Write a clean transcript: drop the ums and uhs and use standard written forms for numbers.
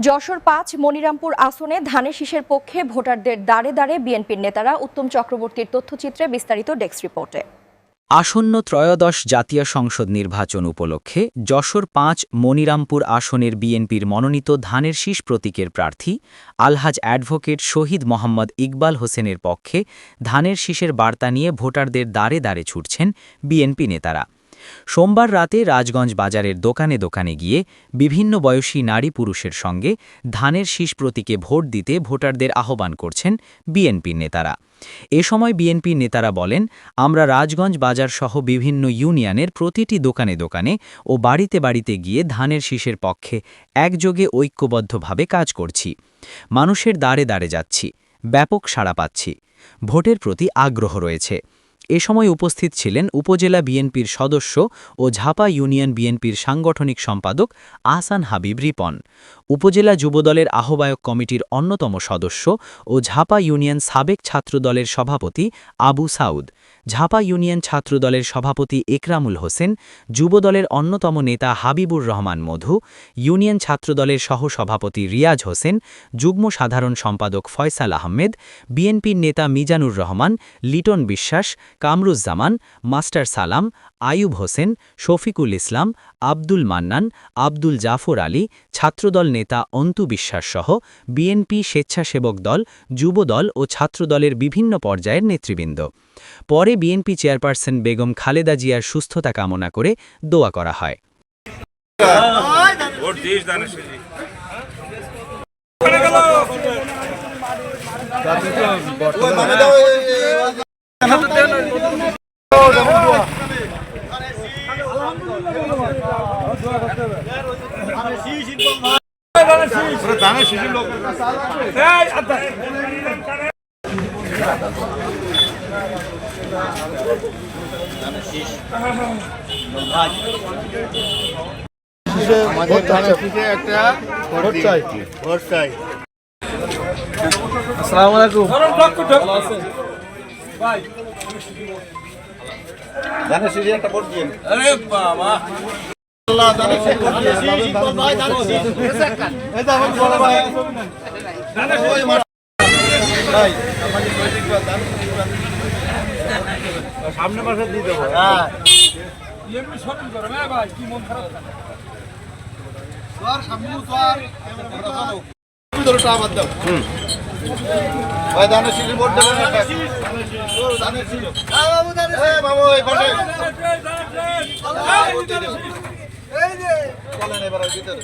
যশোর ৫ মনিরামপুর আসনে ধানের শীষের পক্ষে ভোটারদের দাঁড়ে দাঁড়ে বিএনপির নেতারা। উত্তম চক্রবর্তীর তথ্যচিত্রে বিস্তারিত ডেস্ক রিপোর্টে। আসন্ন ত্রয়োদশ জাতীয় সংসদ নির্বাচন উপলক্ষে যশোর ৫ মনিরামপুর আসনের বিএনপির মনোনীত ধানের শীষ প্রতীকের প্রার্থী আলহাজ অ্যাডভোকেট শহীদ মোহাম্মদ ইকবাল হোসেনের পক্ষে ধানের শীষের বার্তা নিয়ে ভোটারদের দাঁড়ে দাঁড়ে ছুটছেন বিএনপি নেতারা। সোমবার রাতে রাজগঞ্জ বাজারের দোকানে দোকানে গিয়ে বিভিন্ন বয়সী নারী পুরুষের সঙ্গে ধানের শীষ প্রতীকে ভোট দিতে ভোটারদের আহ্বান করছেন বিএনপির নেতারা। এ সময় বিএনপির নেতারা বলেন, আমরা রাজগঞ্জ বাজার সহ বিভিন্ন ইউনিয়নের প্রতিটি দোকানে দোকানে ও বাড়িতে বাড়িতে গিয়ে ধানের শীষের পক্ষে একযোগে ঐক্যবদ্ধভাবে কাজ করছি। মানুষের দাঁড়ে দাঁড়ে যাচ্ছি, ব্যাপক সাড়া পাচ্ছি, ভোটের প্রতি আগ্রহ রয়েছে। এ সময় উপস্থিত ছিলেন উপজেলা বিএনপির সদস্য ও ঝাপা ইউনিয়ন বিএনপির সাংগঠনিক সম্পাদক আহসান হাবিব রিপন, উপজেলা যুবদলের আহ্বায়ক কমিটির অন্যতম সদস্য ও ঝাপা ইউনিয়ন সাবেক ছাত্রদলের সভাপতি আবু সাউদ, ঝাপা ইউনিয়ন ছাত্রদলের সভাপতি একরামুল হোসেন, যুবদলের অন্যতম নেতা হাবিবুর রহমান মধু, ইউনিয়ন ছাত্রদলের সহসভাপতি রিয়াজ হোসেন, যুগ্ম সাধারণ সম্পাদক ফয়সাল আহমেদ, বিএনপির নেতা মিজানুর রহমান, লিটন বিশ্বাস, কামরুজ্জামান, মাস্টার সালাম, আয়ুব হোসেন, শফিকুল ইসলাম, আব্দুল মান্নান, আব্দুল জাফর আলী, ছাত্রদল নেতা অন্তু বিশ্বাস সহ বিএনপি, স্বেচ্ছাসেবক দল, যুবদল ও ছাত্রদলের বিভিন্ন পর্যায়ের নেতৃবৃন্দ। পরে বিএনপি চেয়ারপারসন বেগম খালেদা জিয়ার সুস্থতা কামনা করে দোয়া করা হয়। আসসালামু আলাইকুম। ধানের শীষে একটা ভোট দিন। আরে বাবা, আল্লাহ ধানের শীষ ভোট দিয়ে শীষ বল ভাই, ধানের শীষ এই তো আমার বড় ভাই ধানের শীষ ভাই আমাদের পলিটিক ধানের শীষ সামনে মাসে দিয়ে দেব। হ্যাঁ এমনি শপিং করো না ভাই, কি মন খারাপ না স্যার, সামনে স্যার ক্যামেরা ধরো, তুমি ধরো টা বাদ দাও। ভাই ধানের শীষ ভোট দেবেন না? ধানের শীষ হ্যাঁ বাবু, ধানের শীষ বাবু এই পাশে এই যে চলেন এবারে ভিতরে।